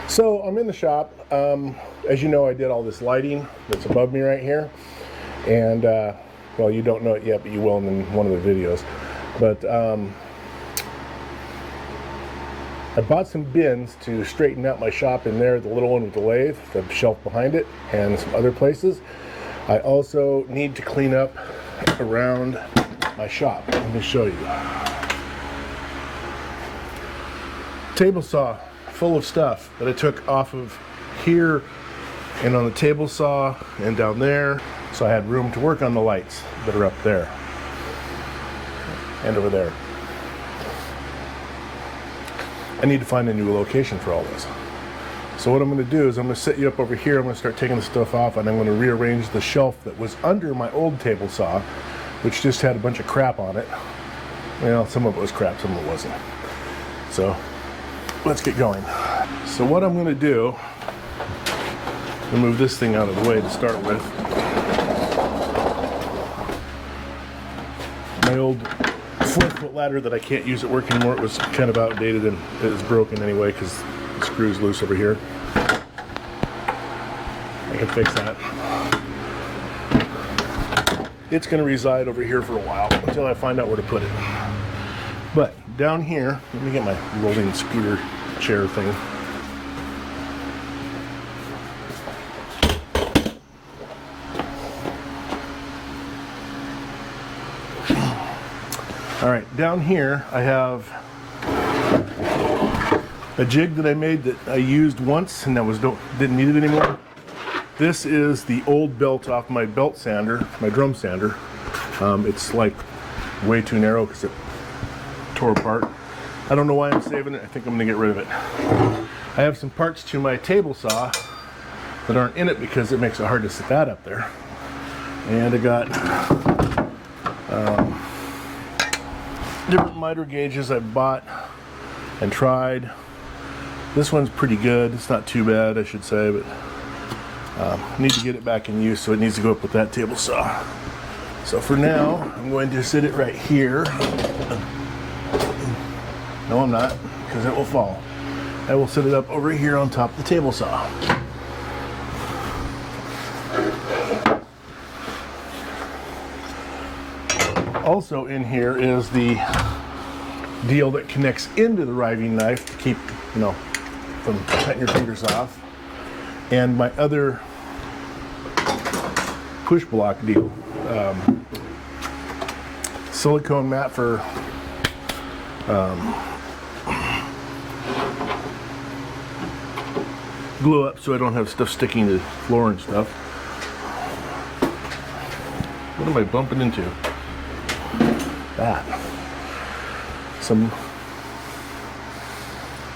So I'm in the shop. As you know, I did all this lighting that's above me right here. And, well, you don't know it yet, but you will in one of the videos. But I bought some bins to straighten out my shop in there, the little one with the lathe, the shelf behind it, and some other places. I also need to clean up around my shop. Let me show you. Table saw full of stuff that I took off of here and on the table saw and down there, so I had room to work on the lights that are up there and over there. I need to find a new location for all this. So what I'm going to do is I'm going to set you up over here. I'm going to start taking the stuff off, and I'm going to rearrange the shelf that was under my old table saw, which just had a bunch of crap on it. Well, some of it was crap, some of it wasn't. So let's get going. So what I'm going to do, I'm going to move this thing out of the way to start with. My old 4-foot ladder that I can't use at work anymore, it was kind of outdated and it is broken anyway because the screw's loose over here. I can fix that. It's going to reside over here for a while until I find out where to put it. But down here, let me get my rolling scooter chair thing. All right, down here I have a jig that I made that I used once and that didn't need it anymore. This is the old belt off my belt sander, my drum sander. It's like way too narrow because it tore apart. I don't know why I'm saving it. I think I'm going to get rid of it. I have some parts to my table saw that aren't in it because it makes it hard to set that up there. And I got different miter gauges I bought and tried. This one's pretty good. It's not too bad, I should say, but I need to get it back in use, so it needs to go up with that table saw. So for now, I'm going to sit it right here. No, I'm not, because it will fall. I will set it up over here on top of the table saw. Also in here is the deal that connects into the riving knife to keep, from cutting your fingers off. And my other push block deal. Silicone mat for glue up so I don't have stuff sticking to the floor and stuff. What am I bumping into? That.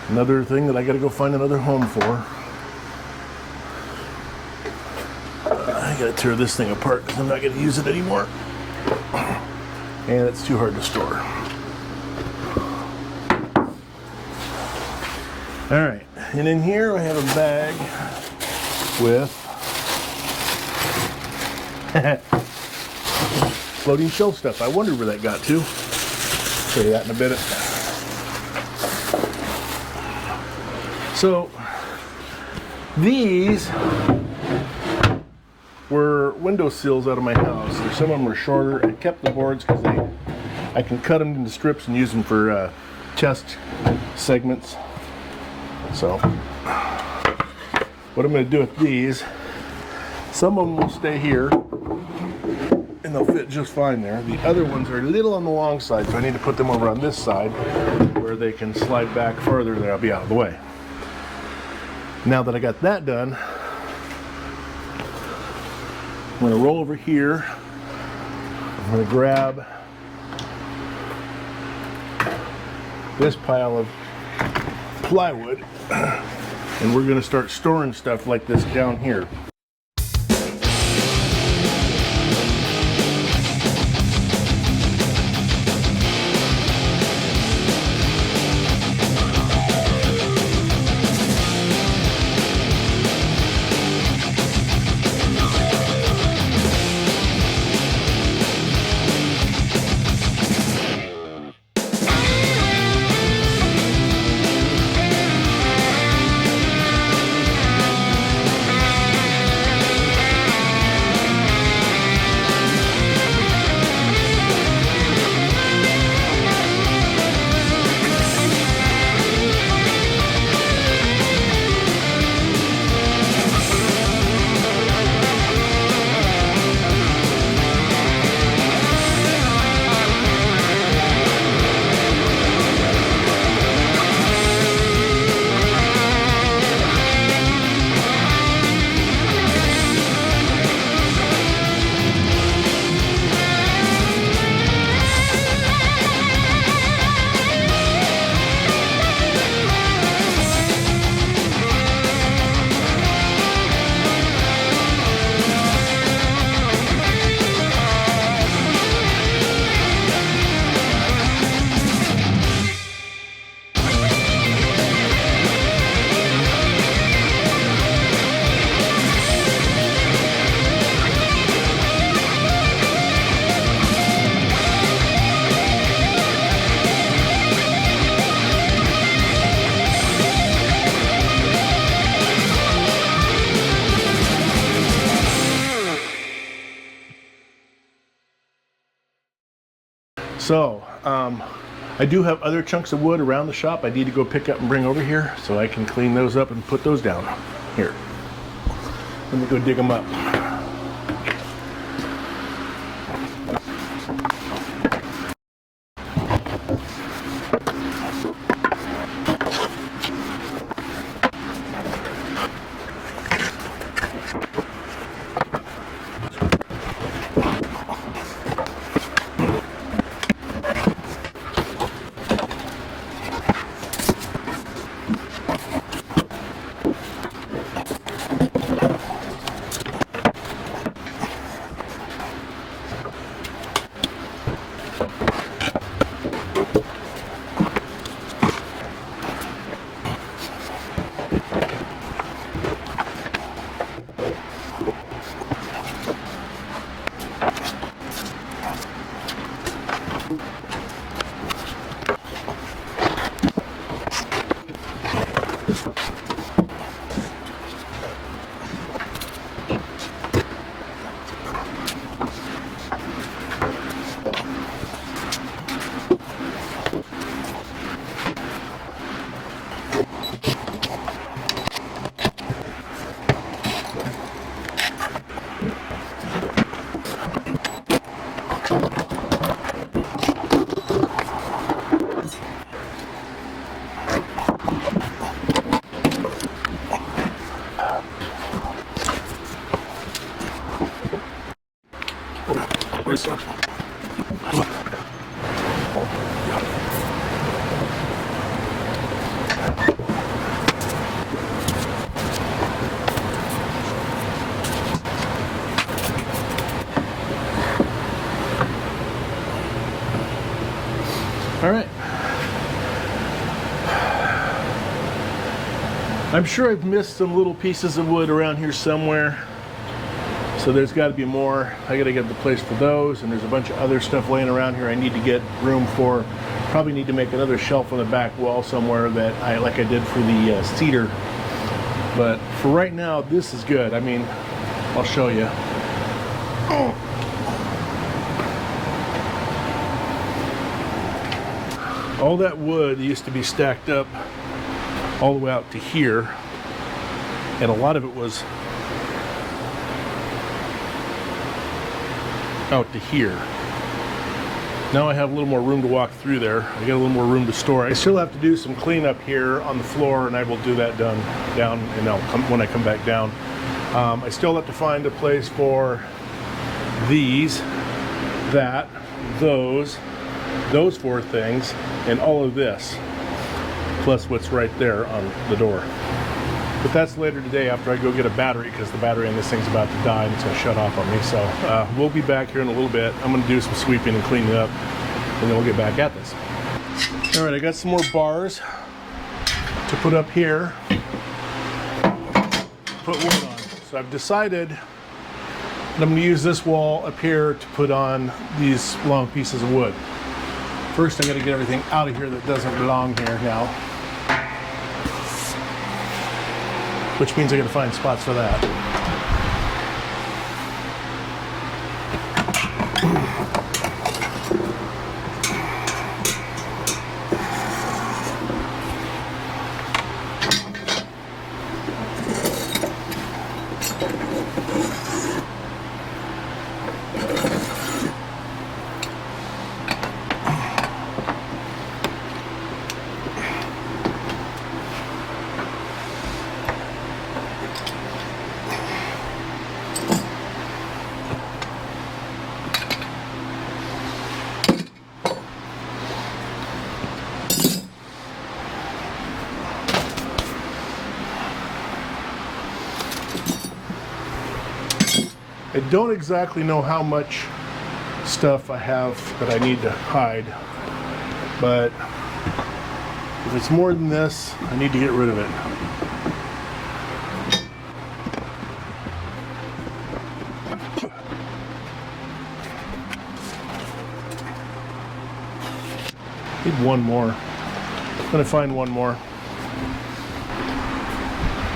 Another thing that I gotta go find another home for. I gotta tear this thing apart because I'm not gonna use it anymore. And it's too hard to store. Alright, and in here I have a bag with floating shelf stuff. I wondered where that got to. Show you that in a bit. So these were window sills out of my house. Some of them were shorter. I kept the boards because I can cut them into strips and use them for chest segments. So what I'm going to do with these, some of them will stay here and they'll fit just fine there. The other ones are a little on the long side, so I need to put them over on this side where they can slide back further and I'll be out of the way. Now that I got that done, I'm going to roll over here. I'm going to grab this pile of plywood and we're going to start storing stuff like this down here. So, I do have other chunks of wood around the shop I need to go pick up and bring over here so I can clean those up and put those down. Here, let me go dig them up. All right. I'm sure I've missed some little pieces of wood around here somewhere. So there's got to be more. I got to get the place for those, and there's a bunch of other stuff laying around here I need to get room for. Probably need to make another shelf on the back wall somewhere that like I did for the cedar. But for right now, this is good. I mean, I'll show you. All that wood used to be stacked up all the way out to here, and a lot of it was out to here. Now I have a little more room to walk through there. I got a little more room to store. I still have to do some cleanup here on the floor, and I will do that down, and when I come back down. I still have to find a place for these, those four things, and all of this, plus what's right there on the door. But that's later today after I go get a battery, because the battery in this thing's about to die and it's going to shut off on me. So we'll be back here in a little bit. I'm going to do some sweeping and cleaning up, and then we'll get back at this. All right, I got some more bars to put up here, put wood on. So I've decided that I'm going to use this wall up here to put on these long pieces of wood. First, I got to get everything out of here that doesn't belong here now, which means I got to find spots for that. I don't exactly know how much stuff I have that I need to hide, but if it's more than this, I need to get rid of it. Need one more. I'm gonna find one more.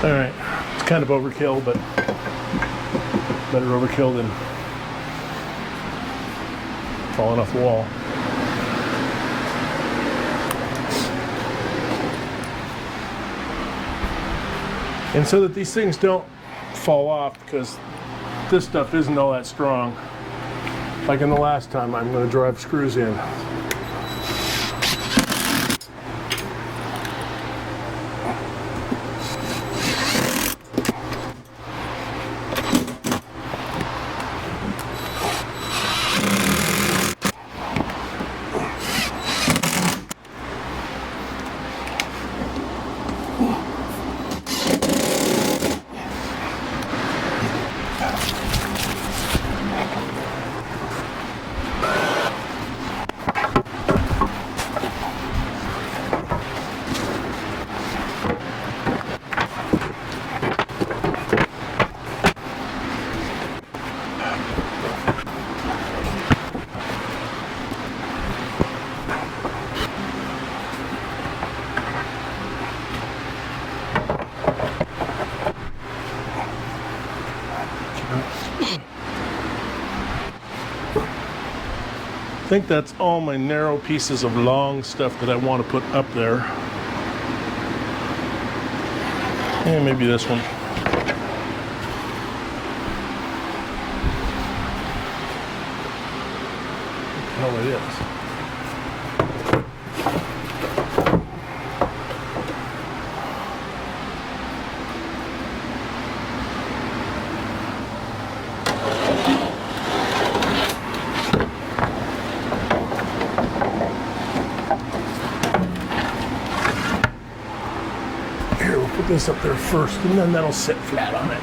All right, it's kind of overkill, but better overkill than falling off the wall. And so that these things don't fall off, because this stuff isn't all that strong. Like in the last time, I'm going to drive screws in. I think that's all my narrow pieces of long stuff that I want to put up there. And maybe this one. What the hell it is. Put this up there first, and then that'll sit flat on it.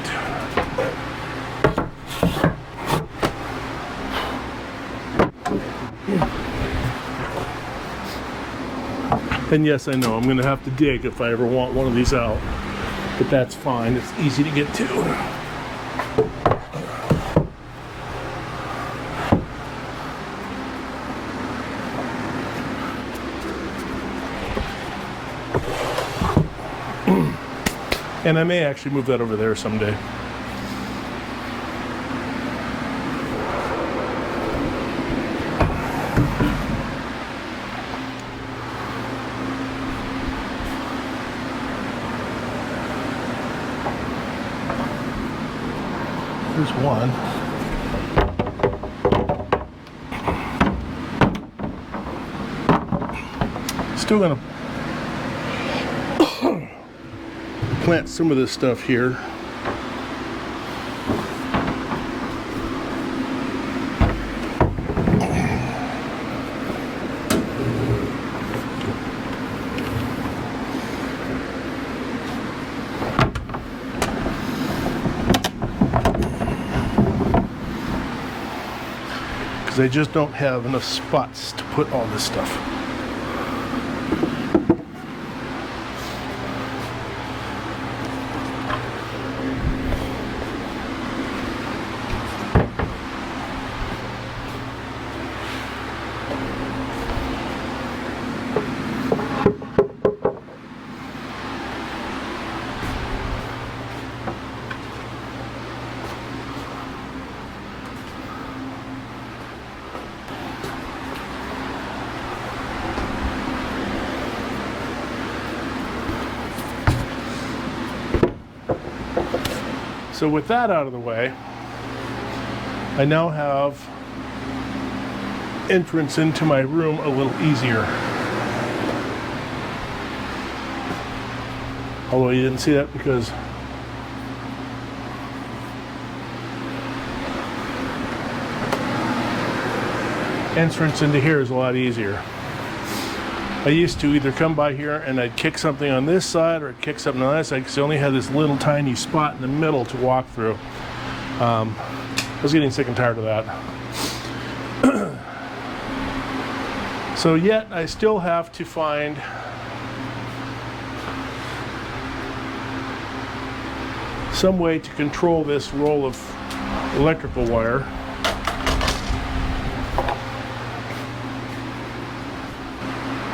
And yes, I know I'm going to have to dig if I ever want one of these out, but that's fine. It's easy to get to. And I may actually move that over there someday. Here's one. Still gonna plant some of this stuff here. Because I just don't have enough spots to put all this stuff. So with that out of the way, I now have entrance into my room a little easier. Although you didn't see that because entrance into here is a lot easier. I used to either come by here and I'd kick something on this side or I'd kick something on that side because I only had this little tiny spot in the middle to walk through. I was getting sick and tired of that. So yet I still have to find some way to control this roll of electrical wire.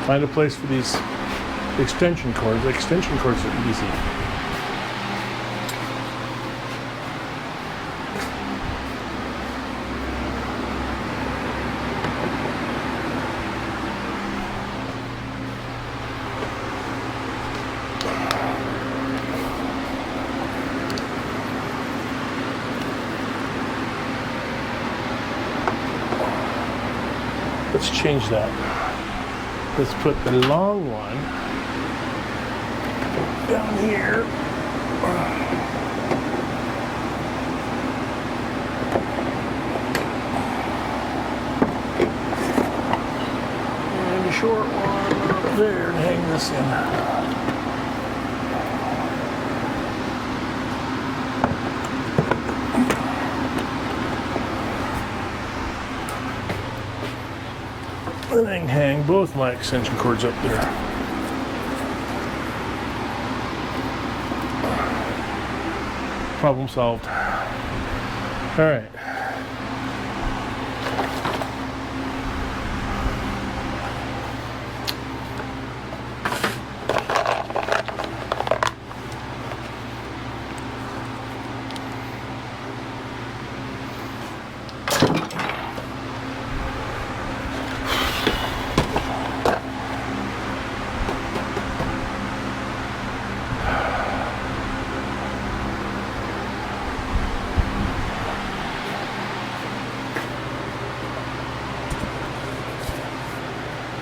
Find a place for these extension cords. Extension cords are easy. Let's change that. Let's put the long one down here. And a short one up there to hang this in. And I can hang both my extension cords up there. Problem solved. All right.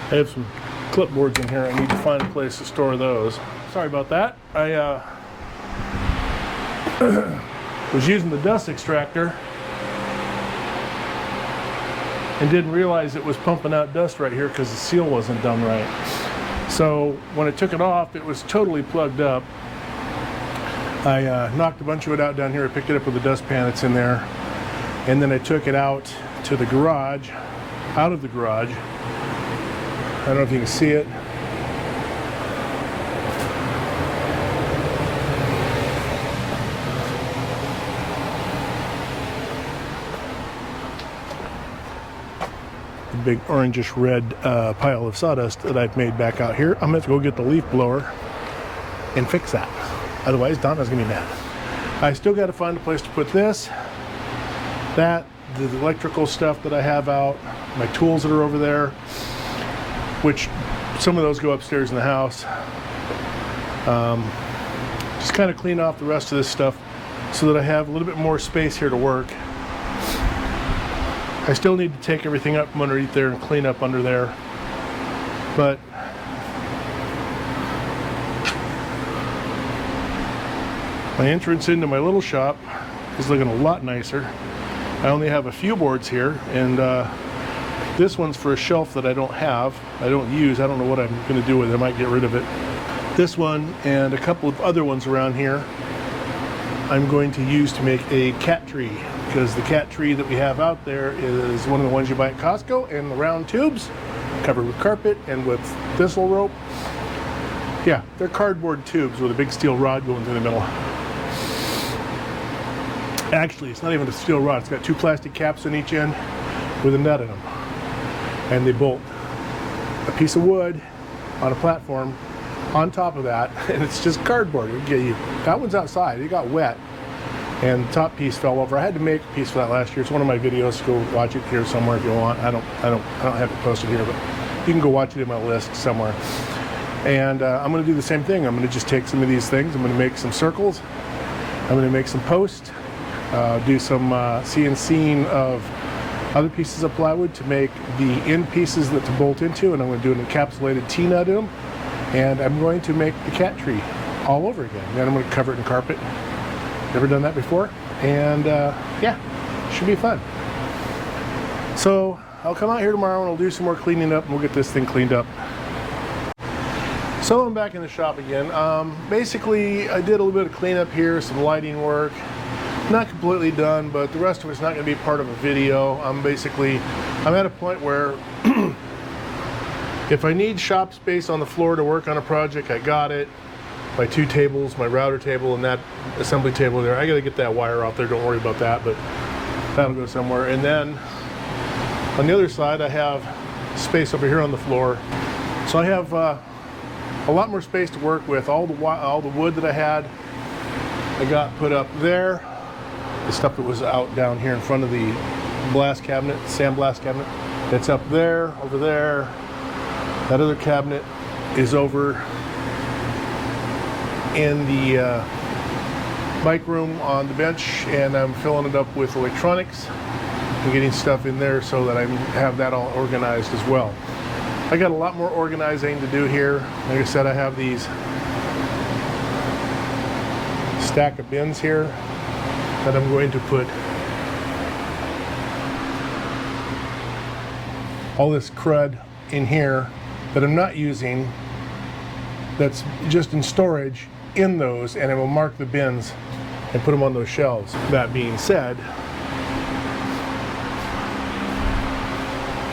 I have some clipboards in here. I need to find a place to store those. Sorry about that. I was using the dust extractor and didn't realize it was pumping out dust right here because the seal wasn't done right. So when I took it off, it was totally plugged up. I knocked a bunch of it out down here. I picked it up with the dustpan that's in there. And then I took it out to the garage, out of the garage. I don't know if you can see it. The big orangish red pile of sawdust that I've made back out here. I'm gonna have to go get the leaf blower and fix that. Otherwise, Donna's gonna be mad. I still gotta find a place to put this, that, the electrical stuff that I have out, my tools that are over there, which some of those go upstairs in the house. Just kind of clean off the rest of this stuff so that I have a little bit more space here to work. I still need to take everything up from underneath there and clean up under there, but my entrance into my little shop is looking a lot nicer. I only have a few boards here, and this one's for a shelf that I don't have, I don't use. I don't know what I'm going to do with it. I might get rid of it. This one and a couple of other ones around here I'm going to use to make a cat tree, because the cat tree that we have out there is one of the ones you buy at Costco, and the round tubes covered with carpet and with thistle rope. Yeah, they're cardboard tubes with a big steel rod going through the middle. Actually, it's not even a steel rod. It's got two plastic caps on each end with a nut in them. And they bolt a piece of wood on a platform on top of that, and it's just cardboard. That one's outside. It got wet, and the top piece fell over. I had to make a piece for that last year. It's one of my videos. Go watch it here somewhere if you want. I don't have to post it here, but you can go watch it in my list somewhere. And I'm going to do the same thing. I'm going to just take some of these things. I'm going to make some circles. I'm going to make some posts. Do some CNCing of other pieces of plywood to make the end pieces that to bolt into, and I'm going to do an encapsulated T-nut in them, and I'm going to make the cat tree all over again. Then I'm going to cover it in carpet. Never done that before, and yeah, should be fun. So I'll come out here tomorrow and I'll do some more cleaning up, and we'll get this thing cleaned up. So I'm back in the shop again. Basically, I did a little bit of cleanup here, some lighting work. Not completely done, but the rest of it's not going to be part of a video. I'm at a point where if I need shop space on the floor to work on a project, I got it. My two tables, my router table and that assembly table there, I got to get that wire off there. Don't worry about that, but that'll go somewhere. And then on the other side, I have space over here on the floor. So I have a lot more space to work with. All the wood that I had, I got put up there. The stuff that was out down here in front of the blast cabinet, sandblast cabinet, it's up there, over there. That other cabinet is over in the bike room on the bench, and I'm filling it up with electronics. and getting stuff in there so that I have that all organized as well. I got a lot more organizing to do here. Like I said, I have these stack of bins here that I'm going to put all this crud in here that I'm not using, that's just in storage, in those, and I will mark the bins and put them on those shelves. That being said,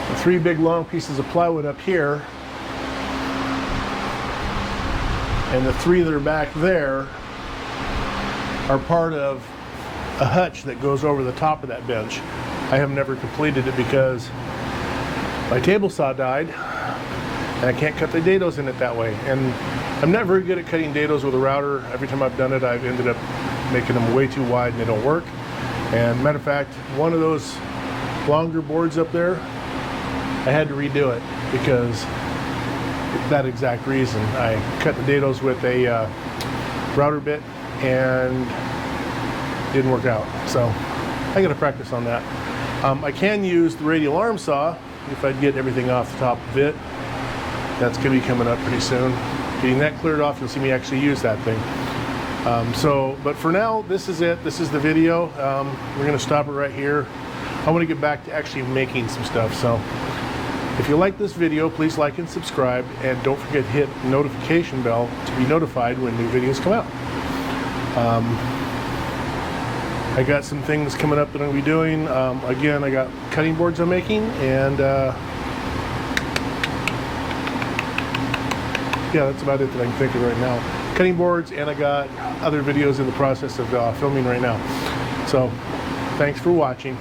the 3 big long pieces of plywood up here and the 3 that are back there are part of a hutch that goes over the top of that bench. I have never completed it because my table saw died and I can't cut the dados in it that way. And I'm not very good at cutting dados with a router. Every time I've done it, I've ended up making them way too wide and they don't work. And matter of fact, one of those longer boards up there, I had to redo it because that exact reason. I cut the dados with a router bit and it didn't work out. So I got to practice on that. I can use the radial arm saw if I'd get everything off the top of it. That's going to be coming up pretty soon. Getting that cleared off, you'll see me actually use that thing. But for now, this is it. This is the video. We're going to stop it right here. I want to get back to actually making some stuff. So if you like this video, please like and subscribe, and don't forget to hit the notification bell to be notified when new videos come out. I got some things coming up that I'm going to be doing. Again, I got cutting boards I'm making, and yeah, that's about it that I can think of right now. Cutting boards, and I got other videos in the process of filming right now. So, thanks for watching.